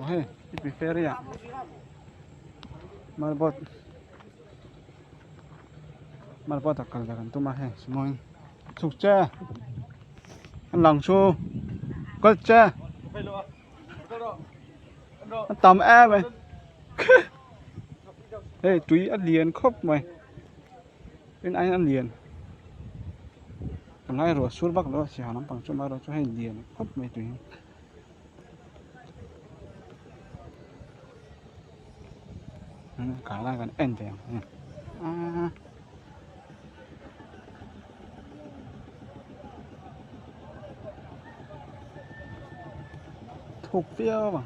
he periferia marbot takal dakan tuma he smoin sukcha langchu kolcha tầm e mày hey túi ăn liền khóc mày bên anh ăn liền còn lại rồi suốt bắc đó chỉ hả nắm bằng chỗ mà rồi cho hay liền khóc mày túi cả lại còn ăn tiền thuộc tiêu mà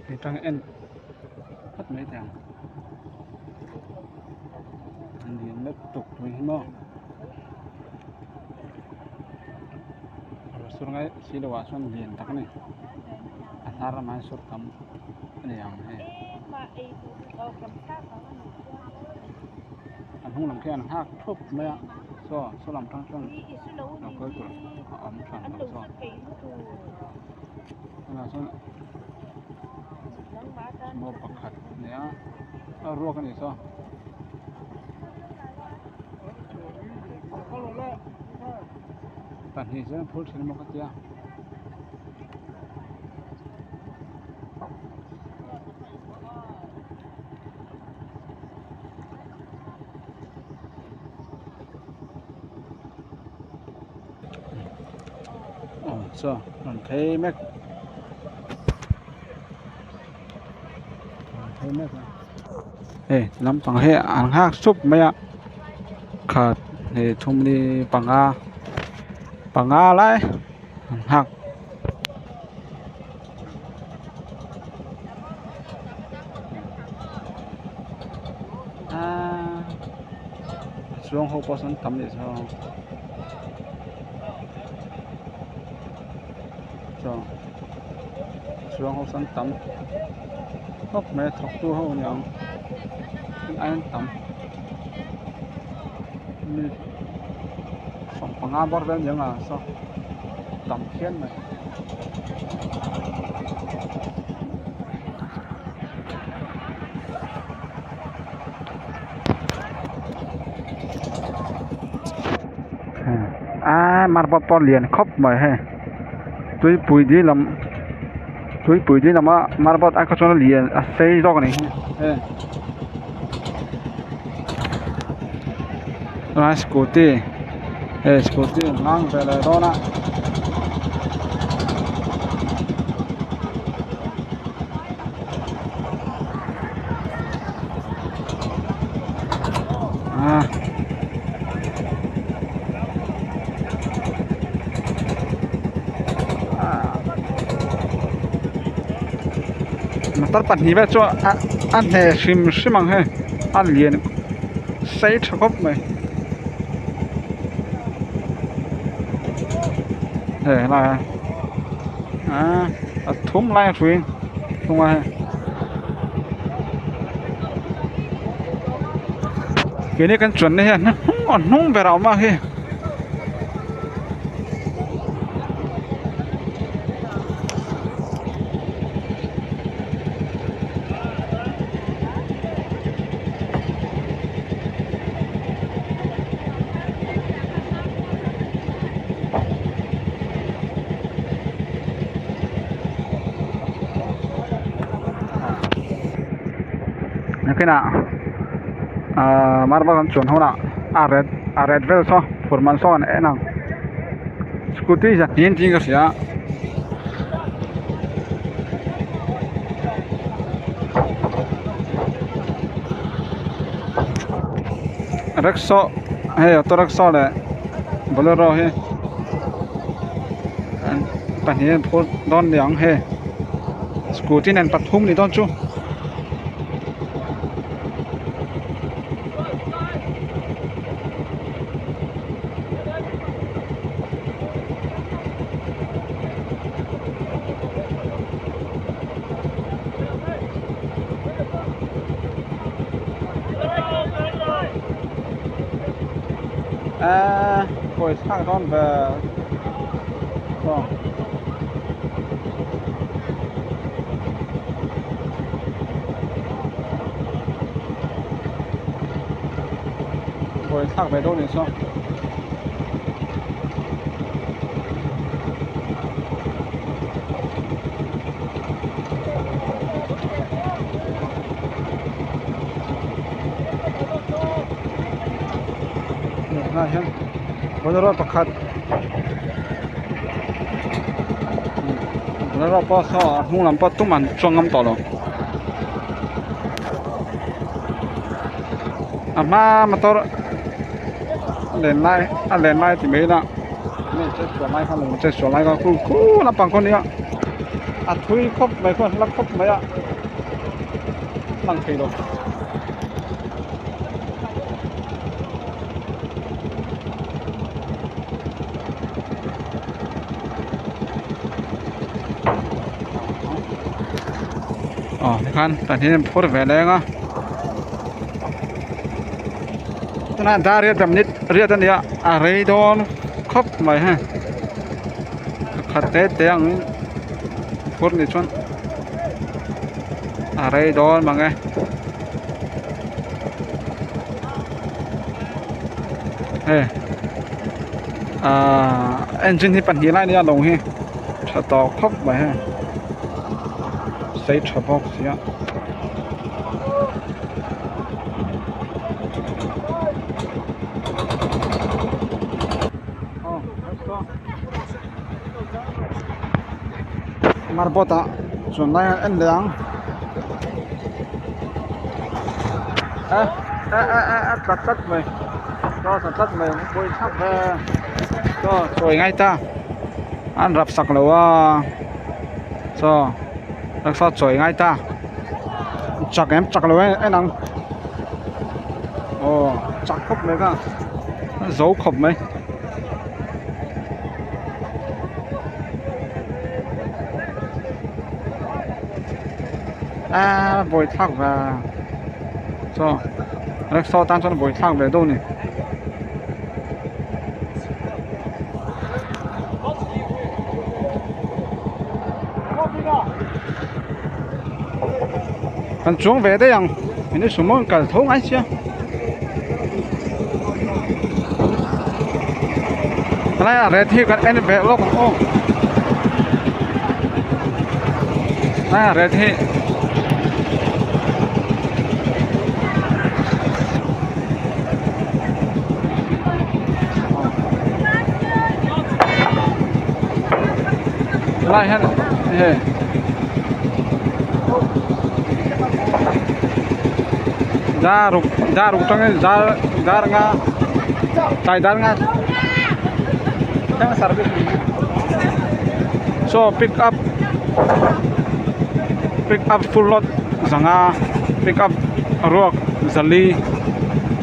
thì trong ăn hết mấy thằng ăn liền nó tục mình mò xuống cái xí đồ xuống liền tắc này thara mai sur kam này ang anh không làm cái anh hát thúc mấy ạ so làm thang xong nó coi của ẩm phản nó so là số một bậc hạt này á ruộng cái này so tận hình sẽ phun trên một cái tia so còn thấy mét ê lắm bằng hệ ăn hát súp mấy ạ khát thì thùng đi bằng a lại hạc xuống hộp bò sắn tắm để cho xuống hộp sắn tắm hốc mẹ thọc tu hậu nhau anh tắm phòng bằng a bớt lên những sao tắm thiên này mặt bọt liền khóc mày he túi bụi đi làm mặt bọt ai có cho nó liền xây do cái này scooty ngang về lại đó nè tắt bật ní về cho ăn hè xìm bằng he ăn liền xây cho gốc mày để là thúng lai thuyền không ai cái này cần chuẩn này nó còn nung về đâu mà he cái nào mar bao chuẩn không nào red vel so forman so này nào scooty ra tin cái gì á rickshaw hay auto rickshaw này bolero hay bản hiện phố đón đèn hay scooty này bắt hung đi đón chú Rồi sang con về rồi sang về đâu nữa sao này hen bây giờ bắt khát bây giờ bắt sao không làm bắt tụi mình trong ngâm tỏi rồi mà tao lên lại thì mấy đó nên chơi sửa lại không chơi sửa lại có cú làm bằng con đi ạ thui khóc mấy con lắc khóc mấy ạ bằng kỳ rồi thì khăn tại thế nên phốt về đây á cho nên ta riết tầm nít riết tầm này rây đòn khóc mày ha khát tết tiếng phốt này chọn rây đòn mà nghe engine thì bật hiện lại đi lồng hi cho tàu khóc mày ha say cho box ya marbota chọn lại anh đang tắt mày cho tắt mày bôi sắp cho rồi ngay ta ăn rập sặc lâu cho đặc sao chổi ngay ta chặt em chặt rồi anh đang chặt khóc mấy cả giấu khóc mấy bồi thác và cho đặc sao tan cho nó bồi thác về đâu này còn xuống về đây rằng mình xuống món cả thấu ngay chưa cái này là thì cái anh về lúc ô này là thì lại hết ra rục trong ra nga tay dar nga yang service so pick up full load zanga pick up rock zali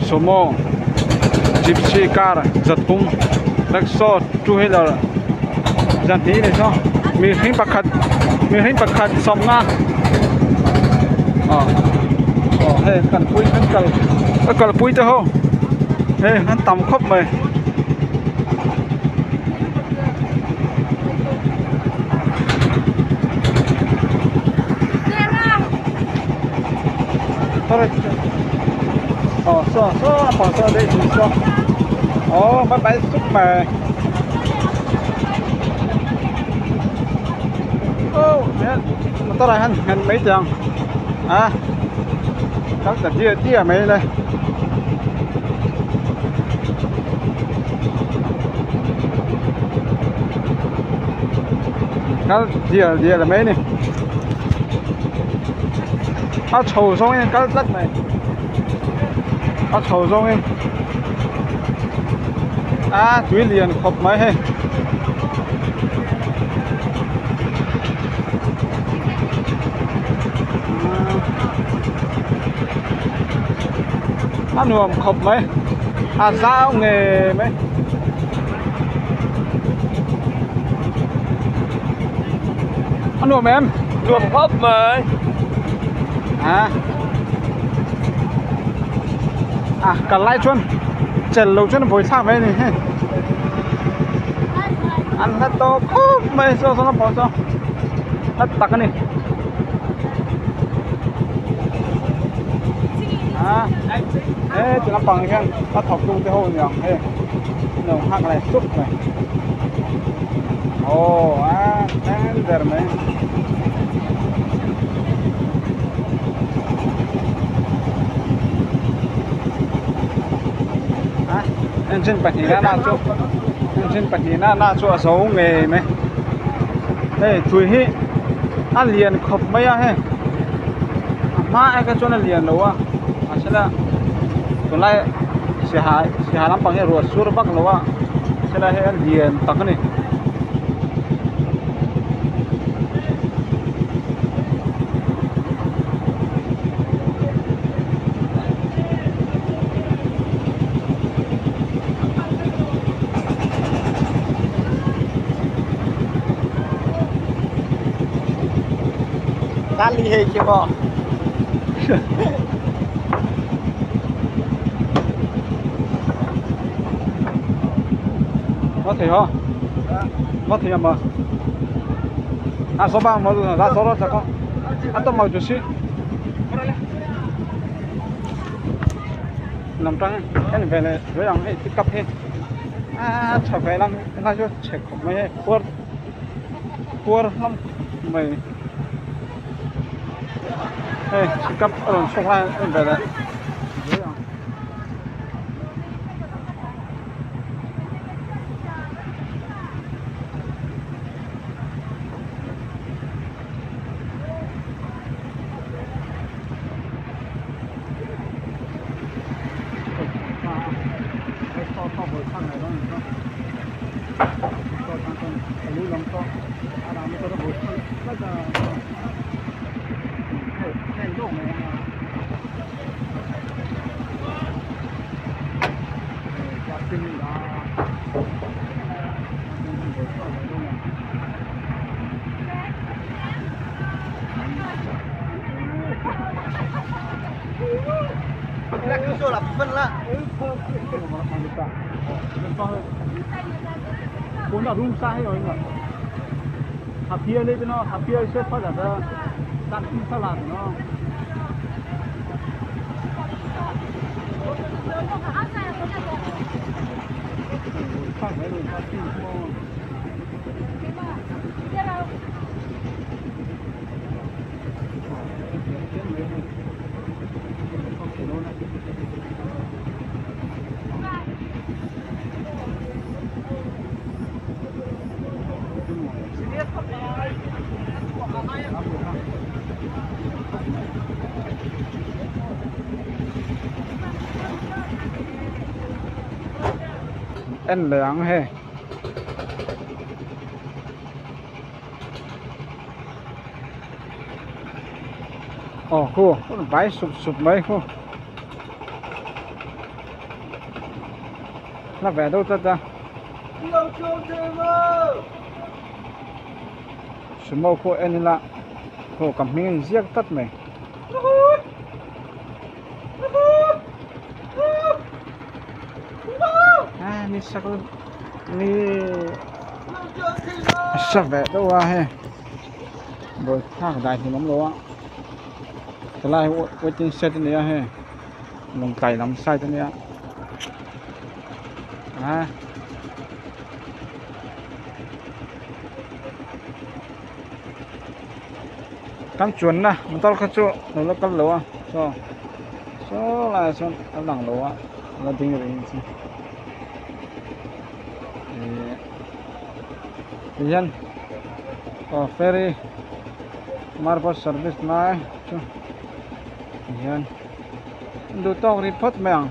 sumo gypsy car zatung Lexus two wheeler dân tí này saoมีหิ้งปักขัดสองงาเฮ้ยกันปุ้ยกันปุ้ยเจ้าเฮ้ยหันต่ำครบเลยเท่าไรซ้อพอซ้อได้ถึงซ้อไม่ไปซุปไปมันตัวอะไรฮันเห็นmấy tiền các tờ tia mấy đây các tia là mấy này trầu xong em các đất này trầu xong em túi liền khop mấy hay ăn nuông khop mấy sao nghề mấy ăn nuông em nuông khop mấy cả lại chuan chèn lâu cho nó bồi sang mấy này ăn hết to mấy số nó bỏ cho hết tắc cái này ê tụi nó bằng cái nó thọc luôn cái hồn nhỉ ê nó hắc này xúc này ồ đang giờ mấy engine patina na chu engine patina na chu so nge me hey thui hi a lian khop mai a he ma ka chu na lian lo a asala to lai se ha lam pang he ro sur bak lo a sela he lian tak ni đã li hệ chưa bỏ có thể không có thể mà số ba mà ra số đó chắc không tôi mau chút xíu nằm trong cái này về này với rằng ấy tiếp cận hết trở về lắm nó cho check không mấy cua lắm mày hey, sikap orang sekolah ini ada. Số là phân là cũng là rung sai rồi anh ạ hạt bia lên bên nó hạt bia sẽ phát ra đạn pin sao làm nó phát cái rồi phát pin anh lạng he khu bãi sụp mấy khu nó về đâu ta sụp màu khu anh là khu cầm miếng giết tất mày ni sắc ni sắc vẻ đâu à he rồi thang đại thì nóng luôn á cái này trên xe thế này he lồng cày làm sai thế này cắn chuồn nè mình tao cắn chuồn nó cắn lúa số là số lằng lúa là tiếng người gì Yan ferry marpot service na yan do to report mang